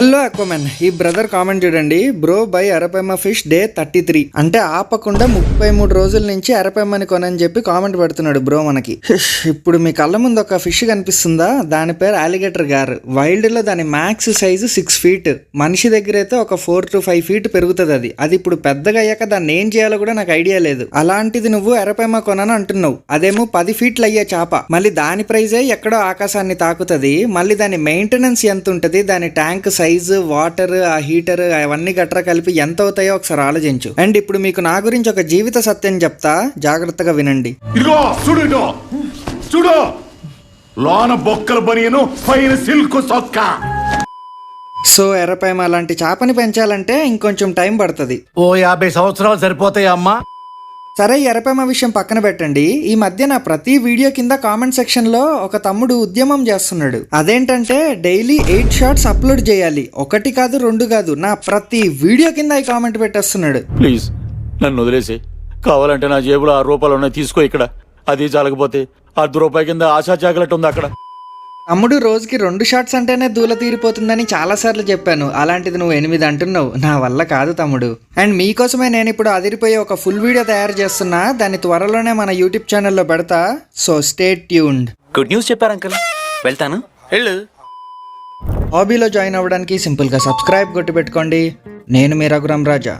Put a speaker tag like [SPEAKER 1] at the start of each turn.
[SPEAKER 1] Hello అక్వామన్, ఈ brother comment చూడండి. Bro bye అరపైమ fish day 33 అంటే ఆపకుండా 33 రోజుల నుంచి అరపైమని కొనని చెప్పి కామెంట్ పెడుతున్నాడు బ్రో మనకి. ఇప్పుడు మీ కళ్ళ ముందు ఒక ఫిష్ కనిపిస్తుందా? దాని పేరు అలిగేటర్ గార్. వైల్డ్ లో దాని మ్యాక్స్ సైజు 6 feet, మనిషి దగ్గర అయితే ఒక 4 to 5 feet పెరుగుతుంది. అది ఇప్పుడు పెద్దగా అయ్యాక దాన్ని ఏం చేయాలో కూడా నాకు ఐడియా లేదు. అలాంటిది నువ్వు అరపైమ కొనని అంటున్నావు. అదేమో 10 feet అయ్యే చేప. మళ్ళీ దాని ప్రైజే ఎక్కడో ఆకాశాన్ని తాకుతుంది. మళ్ళీ దాని మెయింటెనెన్స్ ఎంత ఉంటుంది, దాని ట్యాంక్ సైజు, వాటర్, ఆ హీటర్ అవన్నీ గట్రా కలిపి ఎంత అవుతాయో ఒకసారి ఆలోచించు. అండ్ ఇప్పుడు మీకు నా గురించి ఒక జీవిత సత్యం చెప్తా, జాగ్రత్తగా వినండి.
[SPEAKER 2] చూడు లోన బొక్కల బనియను పైన సిల్క్ సొక్క.
[SPEAKER 1] సో ఎర్రపైమ అలాంటి చేపని పెంచాలంటే ఇంకొంచెం టైం పడుతుంది.
[SPEAKER 3] ఓ 50 సంవత్సరాలు సరిపోతాయి అమ్మా.
[SPEAKER 1] సరే, ఎర్రపైమ విషయం పక్కన పెట్టండి. ఈ మధ్య నా ప్రతి వీడియో కింద కామెంట్ సెక్షన్ లో ఒక తమ్ముడు ఉద్యమం చేస్తున్నాడు. అదేంటంటే డైలీ 8 షార్ట్స్ అప్లోడ్ చేయాలి. 1 కాదు 2 కాదు, నా ప్రతి వీడియో కింద ఈ కామెంట్ పెట్టేస్తున్నాడు.
[SPEAKER 4] ప్లీజ్ నన్ను వదిలేసి, కావాలంటే నా జేబులో 6 రూపాయలు ఉన్నాయి, తీసుకో. ఇక్కడ అది చాలకపోతే 10 రూపాయల కింద ఆశా చాకలెట్ ఉంది అక్కడ.
[SPEAKER 1] తమ్ముడు, రోజుకి 2 షార్ట్స్ అంటేనే దూల తీరిపోతుందని చాలాసార్లు చెప్పాను. అలాంటిది నువ్వు 8 అంటున్నావు. నా వల్ల కాదు తమ్ముడు. అండ్ మీకోసమే నేను ఇప్పుడు అదిరిపోయే ఒక ఫుల్ వీడియో తయారు చేస్తున్నా. దాన్ని త్వరలోనే మన యూట్యూబ్ ఛానల్లో పెడతా. So stay tuned.
[SPEAKER 5] Good news చెప్పారు అంకుల్, వెళ్తాను. వెళ్ళు.
[SPEAKER 1] హాబీలో జాయిన్ అవ్వడానికి సింపుల్గా సబ్స్క్రైబ్ కొట్టి పెట్టుకోండి. నేను మీ రఘురామ్ రాజా.